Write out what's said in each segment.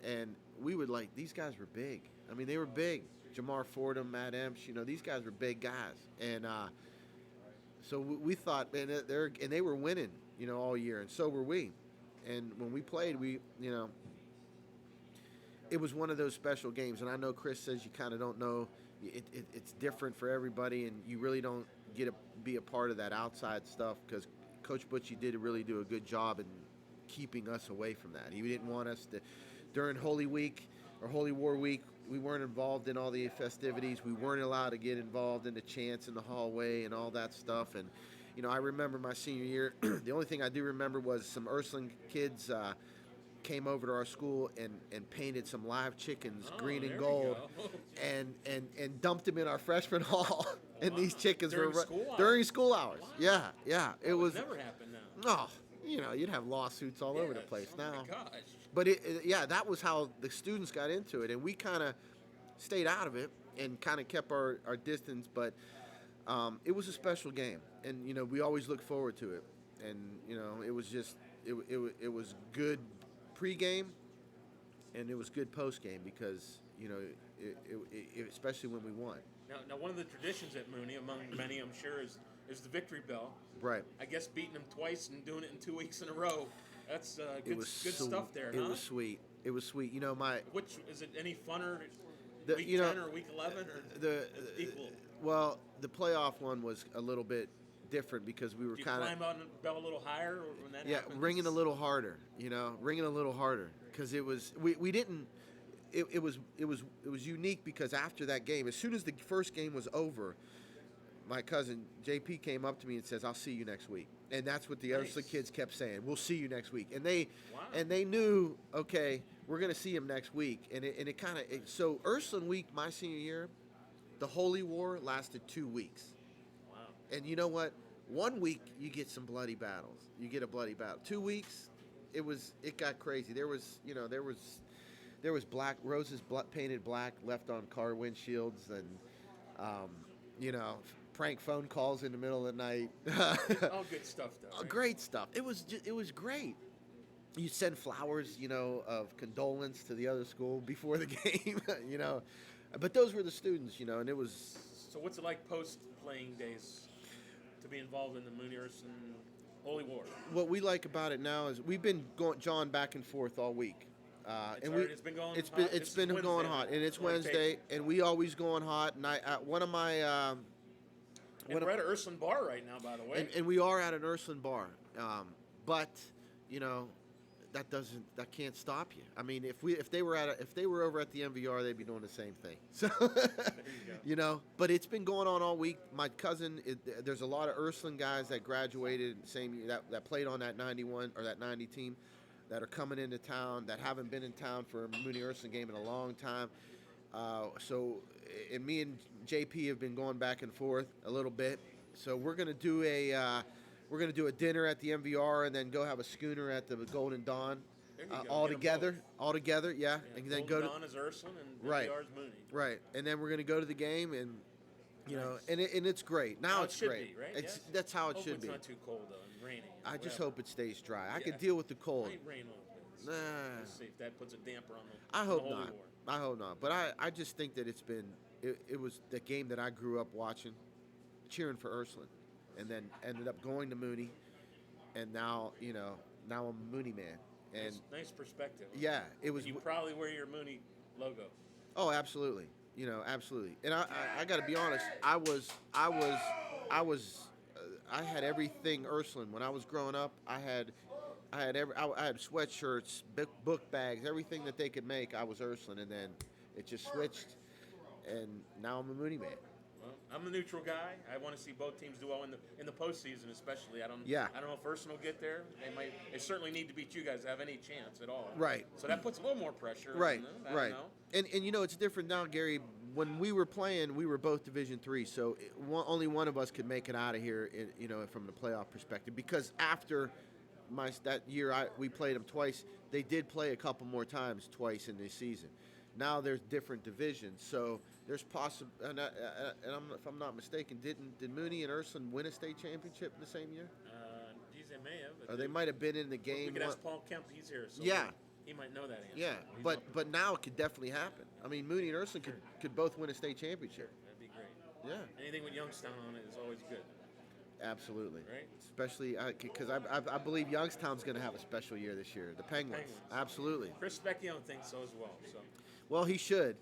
and we would like these guys were big. I mean, they were big. Jamar Fordham, Matt Emps, these guys were big guys, and so we thought, man, they were winning, all year, and so were we. And when we played, it was one of those special games. And I know Chris says you kind of don't know. It's different for everybody, and you really don't get to be a part of that outside stuff because Coach Butchie did really do a good job in keeping us away from that. He didn't want us to, during Holy Week or Holy War Week, we weren't involved in all the festivities. We weren't allowed to get involved in the chants in the hallway and all that stuff. And, I remember my senior year, the only thing I do remember was some Ursuline kids came over to our school and painted some live chickens green and gold and dumped them in our freshman hall. And these chickens during school hours. Wow. Yeah. It was never happened now. No. You'd have lawsuits all over the place now. My gosh. But that was how the students got into it, and we kind of stayed out of it and kind of kept our distance. But it was a special game, and we always look forward to it. And it was just it was good pregame, and it was good postgame because especially when we won. Now, one of the traditions at Mooney, among many, I'm sure, is the victory bell. Right. I guess beating them twice and doing it in 2 weeks in a row. That's good stuff there, It was sweet. It was sweet. Which is it any funner? Week 10 or week 11 or equal? Well, the playoff one was a little bit different because we were kind of climb on the bell a little higher when that happens? ringing a little harder. Ringing a little harder because it was we didn't. It was unique because after that game, as soon as the first game was over, my cousin JP came up to me and says, "I'll see you next week." And that's what the other kids kept saying. "We'll see you next week." And they knew, okay, we're going to see him next week. And it kind of so Ursuline week my senior year, the Holy War lasted 2 weeks. Wow. And you know what? 1 week you get some bloody battles. You get a bloody battle. 2 weeks, it got crazy. There was black roses painted black left on car windshields, and prank phone calls in the middle of the night. All good stuff, though. Right? Great stuff. It was great. You send flowers, of condolence to the other school before the game, But those were the students, and it was. So what's it like post-playing days to be involved in the Mooney Ursuline Holy War? What we like about it now is we've been going back and forth all week. It's been going hot. It's been going hot, and it's Wednesday, and we always going hot. And we're at an Ursuline bar right now, by the way. And we are at an Ursuline bar, but that can't stop you. I mean, if they were over at the MVR, they'd be doing the same thing. So there you go. But it's been going on all week. My cousin, there's a lot of Ursuline guys that graduated the same year that played on that 91 or that 90 team that are coming into town that haven't been in town for a Mooney Ursuline game in a long time. And me and JP have been going back and forth a little bit. So we're gonna do a dinner at the MVR and then go have a schooner at the Golden Dawn. All together, yeah. And then Golden Dawn is Ursuline and MVR is Mooney. Right, and then we're gonna go to the game and. And it's great. Now it's great. Be, right? That's how it should It's be. not too cold though and rainy. I just hope it stays dry. I could deal with the cold. Might rain a little bit. Nah. Let's see if that puts a damper on the. I hope the Holy not. War. I hope not. But I just think that it was the game that I grew up watching, cheering for Ursuline, and then ended up going to Mooney, and now I'm a Mooney man. And nice perspective. Yeah, it was. You probably wear your Mooney logo. Oh, absolutely. Absolutely. And I got to be honest. I had everything Ursuline when I was growing up. I had sweatshirts, book bags, everything that they could make. I was Ursuline, and then it just switched, and now I'm a Mooney man. Well, I'm the neutral guy. I want to see both teams do well in the postseason, especially. I don't know if Ursuline will get there. They certainly need to beat you guys to have any chance at all. Right. So that puts a little more pressure. Right. On them. Right. Know. And it's different now, Gary. When we were playing, we were both Division III, so only one of us could make it out of here. From the playoff perspective, because after that year we played them twice. They did play a couple more times twice in this season. Now there's different divisions, so there's possible. If I'm not mistaken, did Mooney and Ursuline win a state championship in the same year? Geez, they may have. Or they might have been in the game. We could ask Paul Kemp. He's here. So yeah, He might know that answer. Yeah, but now it could definitely happen. I mean, Mooney and Ursuline could both win a state championship. That'd be great. Yeah. Anything with Youngstown on it is always good. Absolutely. Right? Especially because I believe Youngstown's going to have a special year this year. The Penguins. Absolutely. Chris Vecchione thinks so as well. So. Well, he should.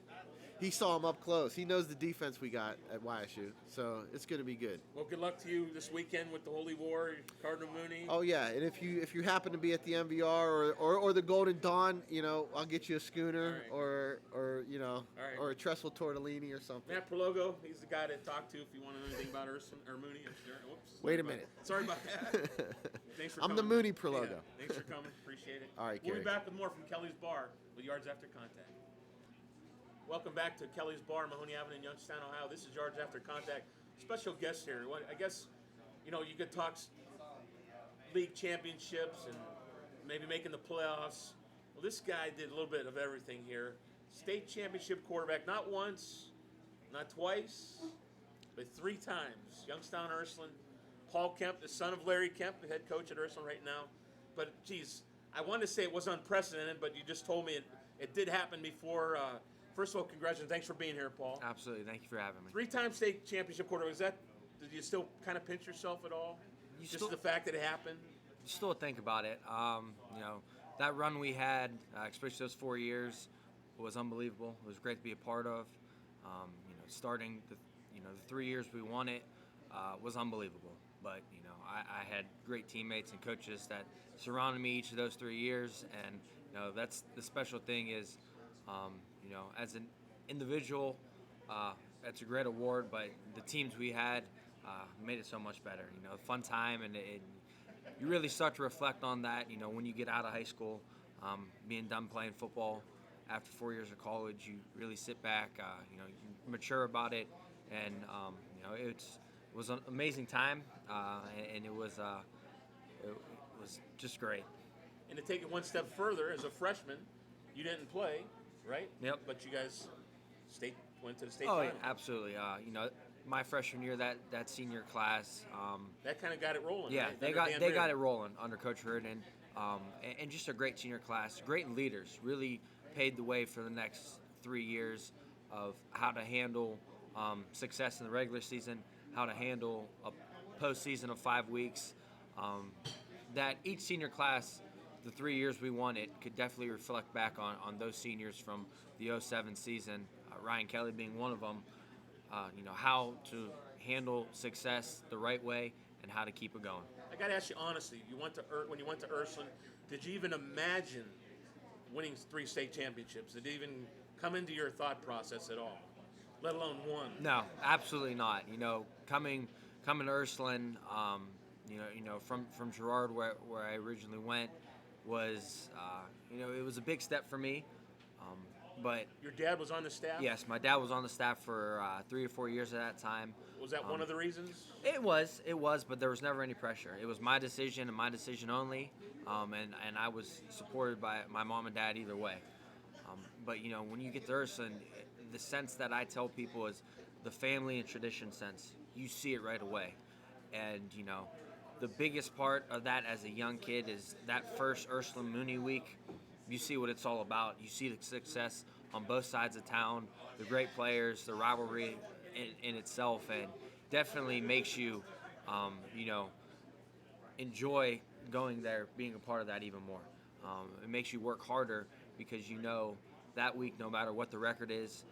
He saw him up close. He knows the defense we got at YSU, so it's going to be good. Well, good luck to you this weekend with the Holy War, Cardinal Mooney. Oh yeah, and if you happen to be at the MVR or the Golden Dawn, I'll get you a schooner or or a trestle tortellini or something. Matt Prologo, he's the guy to talk to if you want to know anything about Urson or Mooney. Whoops. Wait a minute. Sorry about that. Thanks for coming. I'm the Mooney Prologo. Yeah, thanks for coming. Appreciate it. All right, We'll Gary. be back with more from Kelly's Bar with Yards After Contact. Welcome back to Kelly's Bar, Mahoney Avenue in Youngstown, Ohio. This is Yards After Contact. Special guest here. I guess, you could talk league championships and maybe making the playoffs. Well, this guy did a little bit of everything here. State championship quarterback, not once, not twice, but 3 times. Youngstown Ursuline. Paul Kemp, the son of Larry Kemp, the head coach at Ursuline right now. But, geez, I wanted to say it was unprecedented, but you just told me it did happen before. First of all, congratulations. Thanks for being here, Paul. Absolutely. Thank you for having me. 3-time state championship quarterback. Did you still kind of pinch yourself at all? Just the fact that it happened? You still think about it. That run we had, especially those 4 years, was unbelievable. It was great to be a part of. Starting the 3 years we won it was unbelievable. But, I had great teammates and coaches that surrounded me each of those 3 years. And, that's the special thing is, as an individual, that's a great award, but the teams we had made it so much better. Fun time, and you really start to reflect on that, when you get out of high school, being done playing football after 4 years of college, you really sit back, you mature about it, and, it was an amazing time, and it was just great. And to take it one step further, as a freshman, you didn't play, right? Yep. But you guys went to the state final. final. Yeah, absolutely. My freshman year, that senior class. That kind of got it rolling. Yeah, right? they got it rolling under Coach Reardon, and just a great senior class. Great leaders, really paved the way for the next 3 years of how to handle success in the regular season, how to handle a postseason of 5 weeks. That each senior class, the 3 years we won it, could definitely reflect back on those seniors from the 2007 season, Ryan Kelly being one of them, how to handle success the right way and how to keep it going. I got to ask you honestly, when you went to Ursuline, did you even imagine winning 3 state championships? Did it even come into your thought process at all, let alone one? No, absolutely not. Coming to Ursuline, from Girard where I originally went, was it was a big step for me, but your dad was on the staff? Yes, my dad was on the staff for 3 or 4 years at that time. Was that one of the reasons? It was, but there was never any pressure. It was my decision and my decision only, and I was supported by my mom and dad either way. But when you get to Ursuline, the sense that I tell people is the family and tradition sense. You see it right away, and the biggest part of that as a young kid is that first Ursuline Mooney week. You see what it's all about. You see the success on both sides of town, the great players, the rivalry in itself, and definitely makes you, enjoy going there, being a part of that even more. It makes you work harder because that week, no matter what the record is,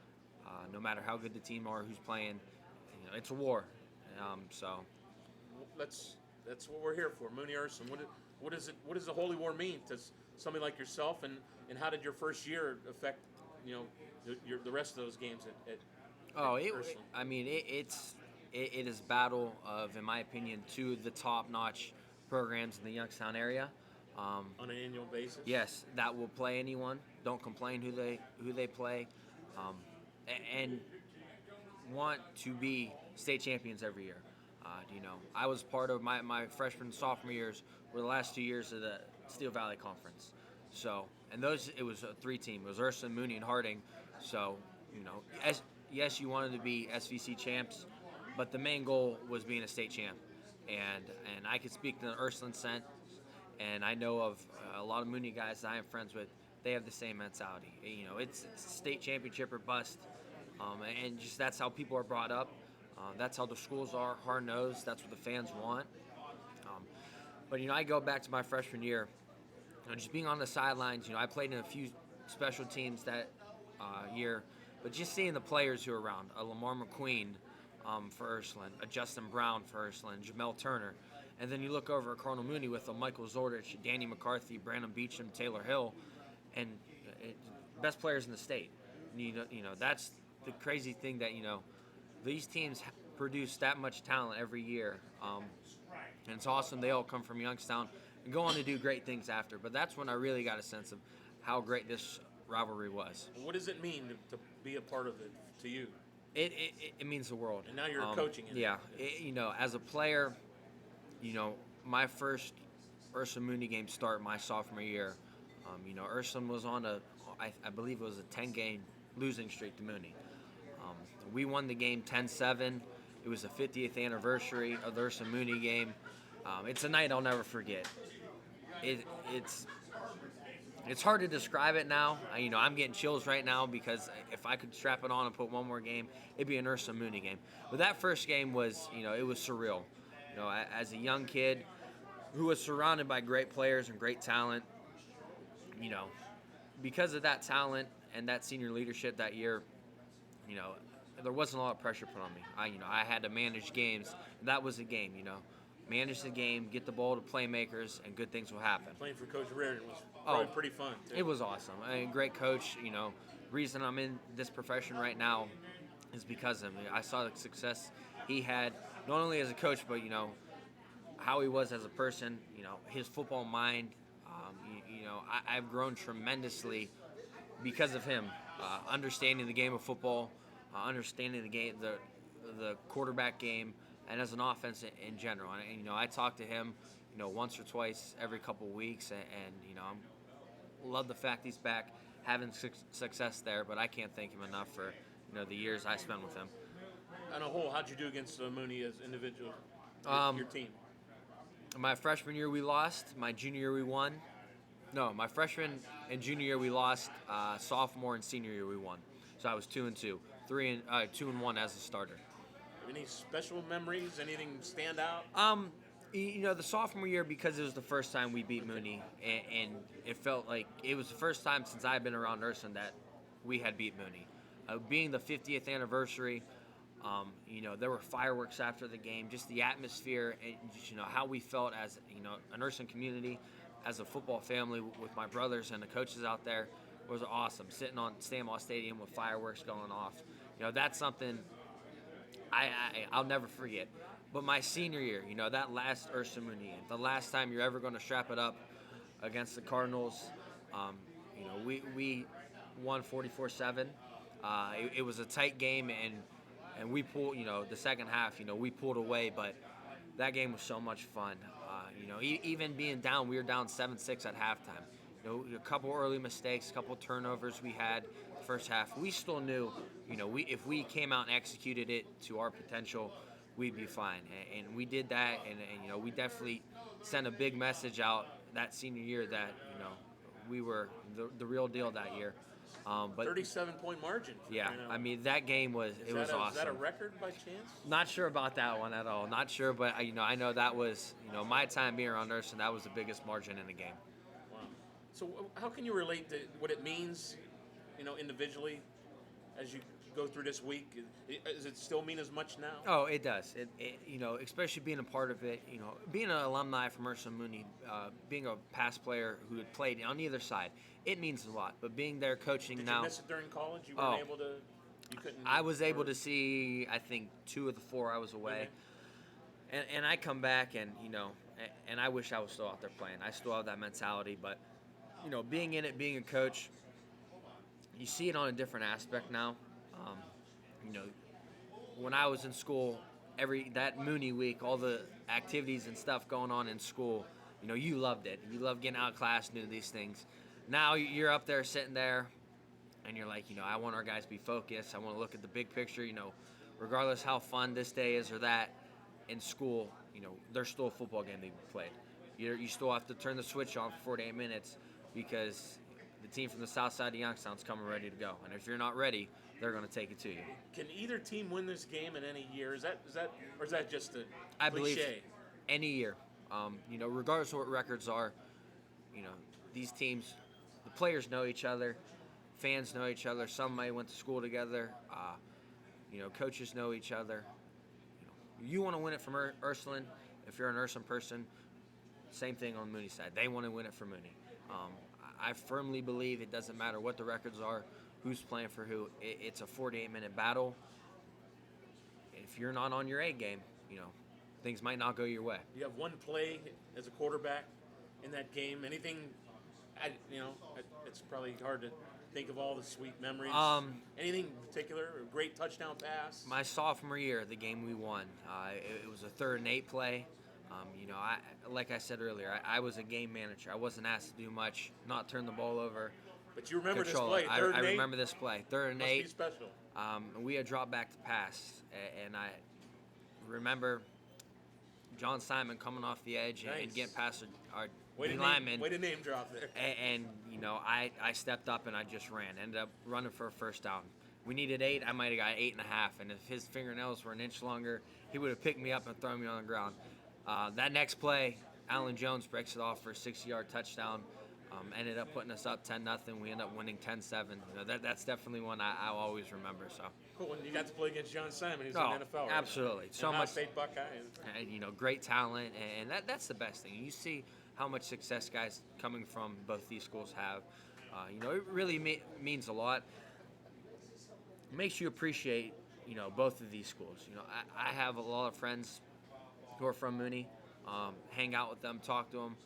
no matter how good the team are, who's playing, it's a war. That's what we're here for, Mooney Ursuline. What does the Holy War mean to somebody like yourself, and how did your first year affect the rest of those games at Ursuline? It is battle of, in my opinion, 2 of the top-notch programs in the Youngstown area. On an annual basis? Yes, that will play anyone. Don't complain who they play, and want to be state champions every year. I was part of my freshman and sophomore years were the last 2 years of the Steel Valley Conference. So, and it was a 3-team. It was Ursuline, Mooney, and Harding. So, yes, you wanted to be SVC champs, but the main goal was being a state champ. And I could speak to the Ursuline sense, and I know of a lot of Mooney guys that I am friends with. they have the same mentality. You know, it's state championship or bust, and just that's how people are brought up. That's how the schools are, hard-nosed. That's what the fans want. But, you know, I go back to my freshman year, you know, just being on the sidelines. You know, I played in a few special teams that year, but just seeing the players who are around, a Lamar McQueen for Ursuline, a Justin Brown for Ursuline, Jamel Turner, and then you look over at Cardinal Mooney with a Michael Zordich, Danny McCarthy, Brandon Beecham, Taylor Hill, and best players in the state. You know, that's the crazy thing that, you know, these teams produce that much talent every year, and it's awesome. They all come from Youngstown and go on to do great things after. But that's when I really got a sense of how great this rivalry was. What does it mean to be a part of it to you? It means the world. And now you're coaching it. Yeah, you know, as a player, you know, my first Ursuline Mooney game start my sophomore year. You know, Ursuline was on I believe it was a 10-game losing streak to Mooney. We won the game 10-7. It was the 50th anniversary of the Ursuline Mooney game. It's a night I'll never forget. It's hard to describe it now. You know, I'm getting chills right now because if I could strap it on and put one more game, it'd be an Ursuline Mooney game. But that first game was, you know, it was surreal. You know, as a young kid who was surrounded by great players and great talent, you know, because of that talent and that senior leadership that year, you know, there wasn't a lot of pressure put on me. I had to manage games. That was a game, you know. Manage the game, get the ball to playmakers, and good things will happen. Playing for Coach Reardon was probably pretty fun, too. It was awesome. I mean, great coach, you know. Reason I'm in this profession right now is because of him. I saw the success he had, not only as a coach, but, you know, how he was as a person, you know, his football mind. You know, I've grown tremendously because of him, understanding the game of football, understanding the game, the quarterback game, and as an offense in general. And you know, I talk to him, you know, once or twice every couple of weeks, and you know, I love the fact he's back, having success there. But I can't thank him enough for, you know, the years I spent with him. On a whole, how'd you do against Mooney as individual? Your team. My freshman year we lost. My junior year we won. No, my freshman and junior year we lost. Sophomore and senior year we won. So I was 2-2, 2-1 as a starter. Any special memories? Anything stand out? You know, the sophomore year, because it was the first time we beat Mooney, and it felt like it was the first time since I've been around Ursuline that we had beat Mooney. Being the 50th anniversary, you know, there were fireworks after the game. Just the atmosphere, and just, you know, how we felt as, you know, an Ursuline community, as a football family with my brothers and the coaches out there was awesome. Sitting on Stanbaugh Stadium with fireworks going off, you know, that's something I'll never forget. But my senior year, you know, that last Ursuline Mooney game, the last time you're ever going to strap it up against the Cardinals, you know, we won 44-7. It was a tight game, and we pulled, you know, the second half, you know, we pulled away, but that game was so much fun. You know, even being down, we were down 7-6 at halftime. You know, a couple early mistakes, a couple turnovers we had the first half. We still knew, you know, if we came out and executed it to our potential, we'd be fine. And we did that, and you know, we definitely sent a big message out that senior year that, you know, we were the real deal that year. But 37-point margin. Yeah, I mean, that game was awesome. Is that a record by chance? Not sure about that one at all. Not sure, but you know, I know that was, you know, my time being around Ursuline, that was the biggest margin in the game. Wow. So how can you relate to what it means, you know, individually as you go through this week? Does it still mean as much now? Oh, it does. It you know, especially being a part of it, you know, being an alumni from Ursuline Mooney, being a past player who had played on either side, it means a lot. But being there coaching Did now. you miss it during college? You weren't able to. You couldn't. I was able to see, I think, 2 of the 4 I was away, and I come back, and you know, and I wish I was still out there playing. I still have that mentality, but you know, being in it, being a coach, you see it on a different aspect now. You know, when I was in school, that Mooney week, all the activities and stuff going on in school, you know, you loved it. You loved getting out of class and doing these things. Now you're up there sitting there, and you're like, you know, I want our guys to be focused. I want to look at the big picture, you know, regardless how fun this day is or that. In school, you know, there's still a football game to be played. You still have to turn the switch on for 48 minutes because the team from the south side of Youngstown's coming ready to go. And if you're not ready, they're going to take it to you. Can either team win this game in any year? Is that or is that just a I cliche? believe any year. Regardless of what records are, these teams, the players know each other, fans know each other. Some might went to school together. Coaches know each other. You want to win it from Ursuline. If you're an Ursuline person, same thing on Mooney side. They want to win it for Mooney. I firmly believe it doesn't matter what the records are, who's playing for who. It's a 48-minute battle. If you're not on your A game, things might not go your way. You have one play as a quarterback in that game. Anything? It's probably hard to think of all the sweet memories. Anything particular? A great touchdown pass? My sophomore year, the game we won, it was a 3rd and 8 play. Like I said earlier, I was a game manager. I wasn't asked to do much, not turn the ball over. But you remember control this it. play, 3rd and 8? I remember this play, 3rd and Must 8. be special. We had dropped back to pass, and I remember John Simon coming off the edge and Nice. getting past our Way lineman. to name drop there. And I stepped up and I just ran. Ended up running for a first down. We needed 8. I might have got 8.5. And if his fingernails were an inch longer, he would have picked me up and thrown me on the ground. That next play, Alan Jones breaks it off for a 60-yard touchdown. Ended up putting us up 10-0. We ended up winning 10-7. That's definitely one I'll always remember. So. Cool. When you got to play against John Simon, he's Oh, in the NFL. Right? absolutely. And So Ohio much. State Buckeye. And, great talent, and that's the best thing. You see how much success guys coming from both these schools have. It really means a lot. It makes you appreciate, both of these schools. I have a lot of friends who are from Mooney, hang out with them, talk to them.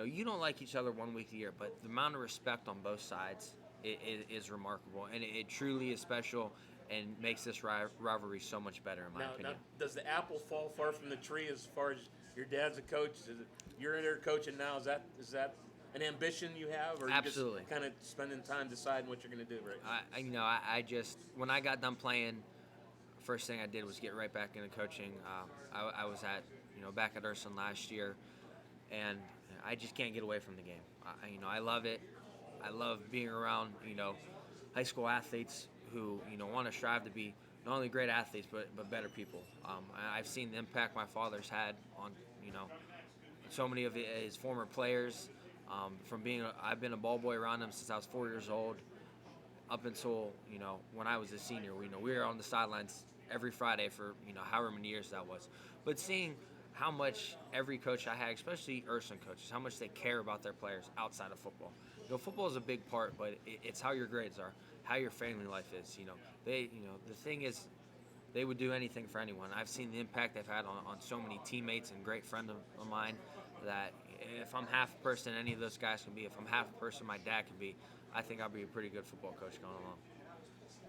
You don't like each other one week a year, but the amount of respect on both sides is remarkable, and it truly is special and makes this rivalry so much better, in my opinion. Now, does the apple fall far from the tree as far as your dad's a coach? You're there coaching now. Is that an ambition you have, or Absolutely. You just kind of spending time deciding what you're going to do? Right. I just, when I got done playing, first thing I did was get right back into coaching. I was back at Ursuline last year, and I just can't get away from the game. I love it. I love being around, high school athletes who, want to strive to be not only great athletes, but better people. I've seen the impact my father's had on, so many of his former players. I've been a ball boy around them since I was 4 years old, up until, when I was a senior. We were on the sidelines every Friday for, however many years that was. But seeing how much every coach I had, especially Ursuline coaches, how much they care about their players outside of football. Football is a big part, but it's how your grades are, how your family life is. The thing is, they would do anything for anyone. I've seen the impact they've had on so many teammates and great friends of mine, that if I'm half a person any of those guys can be, if I'm half a person my dad can be, I think I'll be a pretty good football coach going along.